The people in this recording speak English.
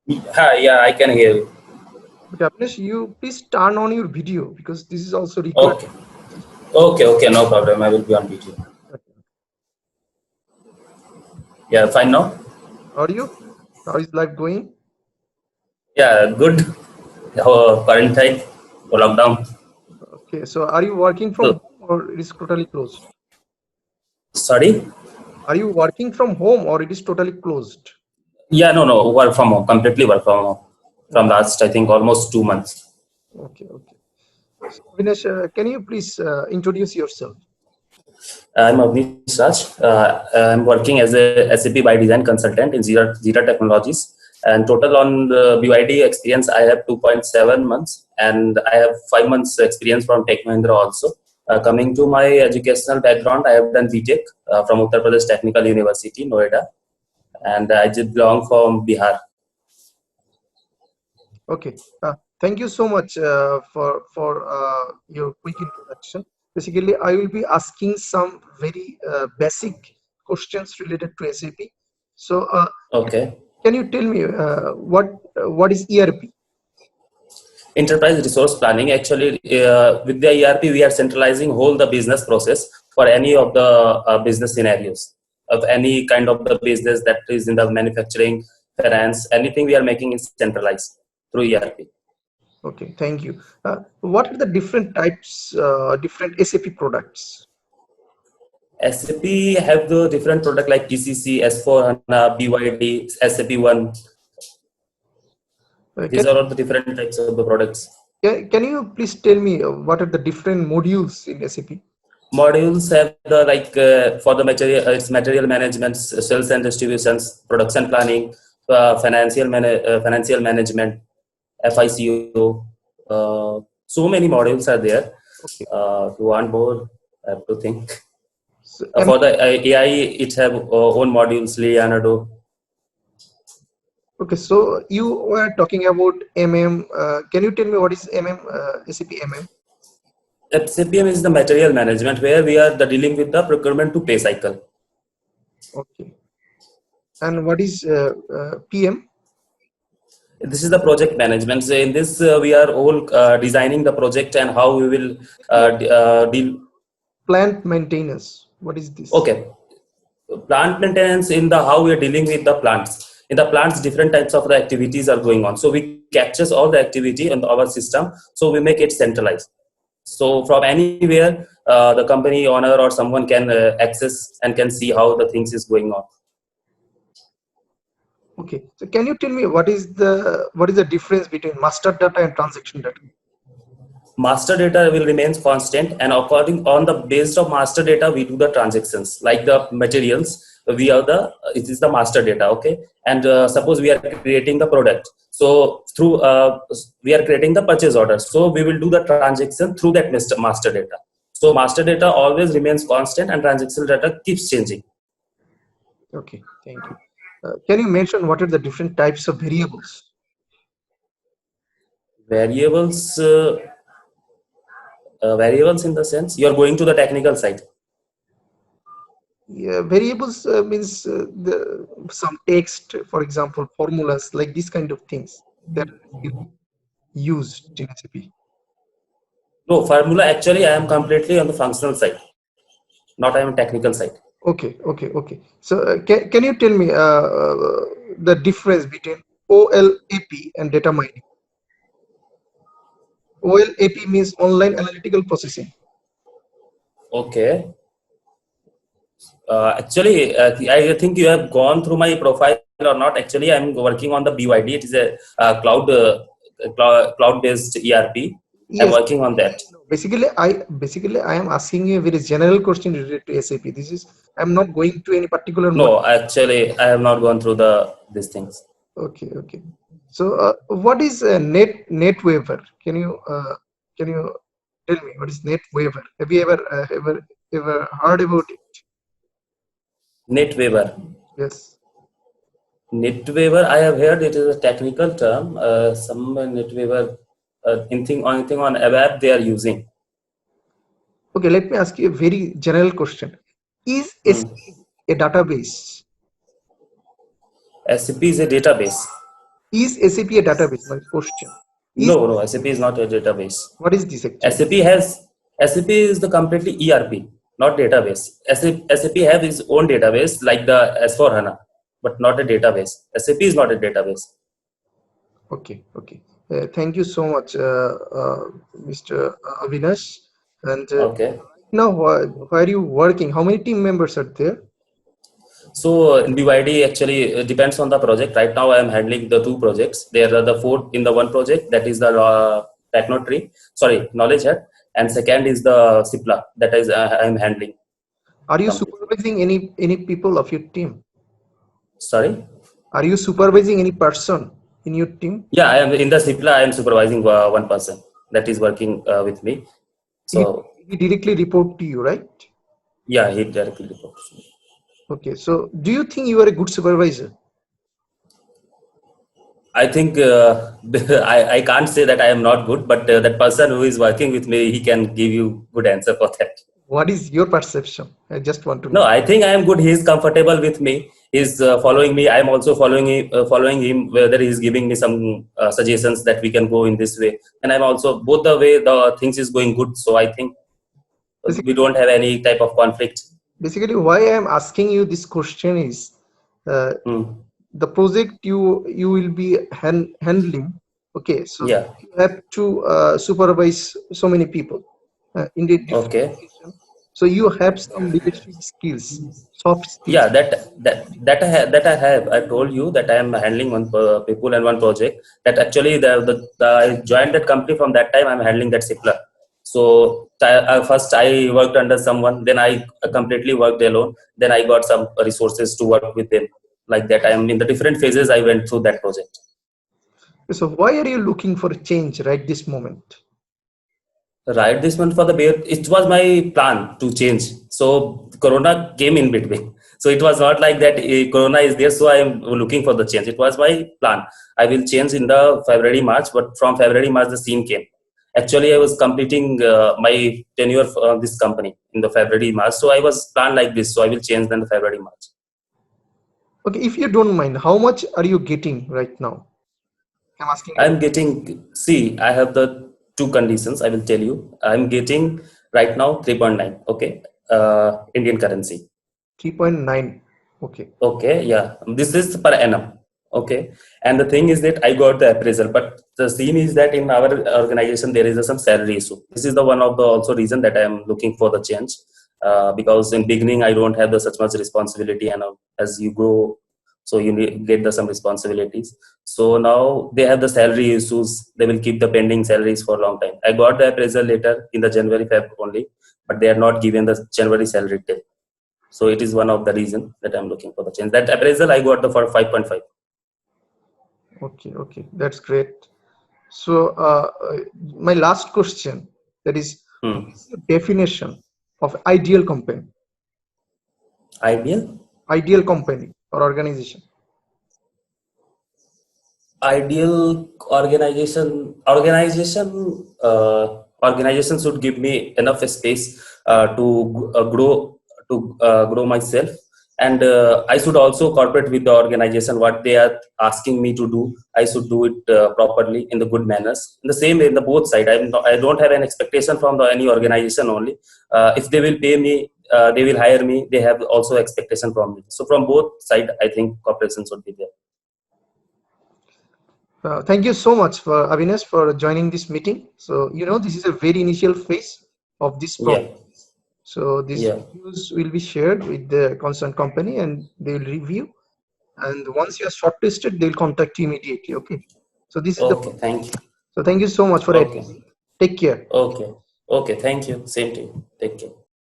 Hi, yeah, I can hear you. Okay, Abnesh, you please turn on your video because this is also required. Okay, okay, no problem. I will be on video. Okay. Yeah, fine now. Are you? How is life going? Yeah, good. Quarantine or lockdown. Okay, so are you working from So, home or it is totally closed? sorry. Are you working from home or it is totally closed? Yeah, no. Work from home. Completely work from home. From Okay, last, I think, almost 2 months. okay. So, Abnesh, can you please introduce yourself? I'm Avnish Raj. I'm working as a SAP by Design consultant in Zeta Technologies. And total on the BYD experience, I have 2.7 months, and I have 5 months experience from Tech Mahindra also. Coming to my educational background, I have done BTech from Uttar Pradesh Technical University, Noida, and I did belong from Bihar. Okay, thank you so much for your quick introduction. Basically, I will be asking some very basic questions related to SAP. So, Okay. can you tell me what is ERP? Enterprise resource planning, actually, with the ERP we are centralizing whole the business process for any of the business scenarios of any kind of the business that is in the manufacturing, finance, anything we are making is centralized through ERP. Okay, thank you. What are the different types, different SAP products? SAP have the different product like ECC, S4 HANA, BYD, SAP one. Uh, These can are all the different types of the products. can you please tell me what are the different modules in SAP? Modules have the like for the material, it's material management, sales and distributions, production planning, financial management, FICO. So many modules are there. Okay, If you want more, I have to think. so For the AI, it have own modules, Leonardo. okay, so you were talking about MM. Can you tell me what is MM? SAP MM. CPM is the material management where we are the dealing with the procurement to pay cycle. Okay, and what is PM? This is the project management. So in this, we are all designing the project and how we will deal. Plant maintenance. What is this? Okay, plant maintenance in the how we are dealing with the plants. In the plants, different types of the activities are going on. So we captures all the activity in our system. So we make it centralized. So from anywhere, the company owner or someone can access and can see how the things is going on. Okay, so can you tell me what is the difference between master data and transaction data? Master data will remain constant, and according on the based of master data we do the transactions like the materials. We are the it is the master data, okay. And suppose we are creating the product, so through we are creating the purchase order, so we will do the transaction through that master data. So master data always remains constant and transaction data keeps changing. Okay, thank you. Can you mention what are the different types of variables? Variables, variables in the sense you are going to the technical side. Yeah, variables means some text, for example, formulas like these kind of things that are used in SAP. No formula, actually I am completely on the functional side, not I am technical side. Okay. So can you tell me the difference between OLAP and data mining? OLAP means online analytical processing. Okay. Actually, I think you have gone through my profile or not. Actually, I'm working on the BYD. It is a cloud-based ERP. I'm Yes. working on that. No, basically I am asking you a very general question related to SAP. This is I'm not going to any particular model. No, actually, I have not gone through the these things. Okay. So what is NetWeaver? Can you tell me what is NetWeaver? Have you ever heard about it? NetWeaver. Yes. NetWeaver. I have heard it is a technical term. Some NetWeaver, anything on a web they are using. Okay, let me ask you a very general question. Is Hmm. SAP a database? SAP is a database. Is SAP a database? My question. No, SAP is not a database. What is this actually? SAP is the completely ERP, not database. SAP have its own database like the S4 HANA, but not a database. SAP is not a database. Okay. Thank you so much, Mr. Avinash. And Okay. now, where are you working? How many team members are there? So in BYD actually depends on the project. Right now I am handling the two projects. There are the four in the one project, that is the Knowledge Hut, and second is the Cipla, that is I am handling. Are you Complete. supervising any people of your team? Sorry. Are you supervising any person in your team? Yeah, I am in the Cipla. I am supervising one person that is working with me. So He directly report to you, right? yeah, he directly reports me. Okay. So, do you think you are a good supervisor? I think I can't say that I am not good, but that person who is working with me, he can give you good answer for that. What is your perception? I just want to No, know. I think I am good. He is comfortable with me. He's following me. I am also following him. Whether he's giving me some suggestions that we can go in this way, and I'm also both the way the things is going good. So I think we Basically, don't have any type of conflict. basically, why I am asking you this question is, uh, Hmm. the project you will be handling. Okay, so Yeah. you have to supervise so many people in the different Okay. location. So you have some leadership skills, soft skills. Yeah, that I have. I told you that I am handling one people and one project. That actually the I joined that company from that time. I'm handling that Cipla. So first I worked under someone, then I completely worked alone. Then I got some resources to work with them. Like that, I am in the different phases. I went through that project. So why are you looking for a change right this moment? Right, this month for the bear, it was my plan to change. So Corona came in between. So it was not like that Corona is there, so I am looking for the change. It was my plan. I will change in the February March, but from February March the scene came. Actually, I was completing my tenure for this company in the February March. So I was planned like this. So I will change then the February March. Okay, if you don't mind, how much are you getting right now? I'm asking you. I'm getting, see, I have the two conditions. I will tell you. I'm getting right now 3.9. Okay, Indian currency. 3.9. Okay. Okay, yeah, this is per annum. Okay, and the thing is that I got the appraisal, but the scene is that in our organization there is some salary issue. This is the one of the also reason that I am looking for the change, because in beginning I don't have the such much responsibility, and as you grow, so you get the some responsibilities. So now they have the salary issues. They will keep the pending salaries for a long time. I got the appraisal later in the January Feb only, but they are not given the January salary till. So it is one of the reason that I'm looking for the change. That appraisal I got the for 5.5. Okay, that's great. So my last question, that is, what Hmm. is the definition of ideal company? Ideal? Ideal company or organization? Ideal organization should give me enough space to grow myself, and I should also cooperate with the organization. What they are asking me to do, I should do it properly in the good manners. In the same way, in the both side, I don't have an expectation from any organization only. If they will pay me, they will hire me. They have also expectation from me. So from both side, I think cooperation should be there. Thank you so much for Avinash for joining this meeting. So this is a very initial phase of this Yeah. process. So these Yeah. videos will be shared with the concerned company and they will review. And once you are shortlisted, they will contact you immediately. Okay. So this is the Okay. process. Thank you. So thank you so much for Okay. attending. Take care. Okay. Okay. Thank you. Same to you. Take care.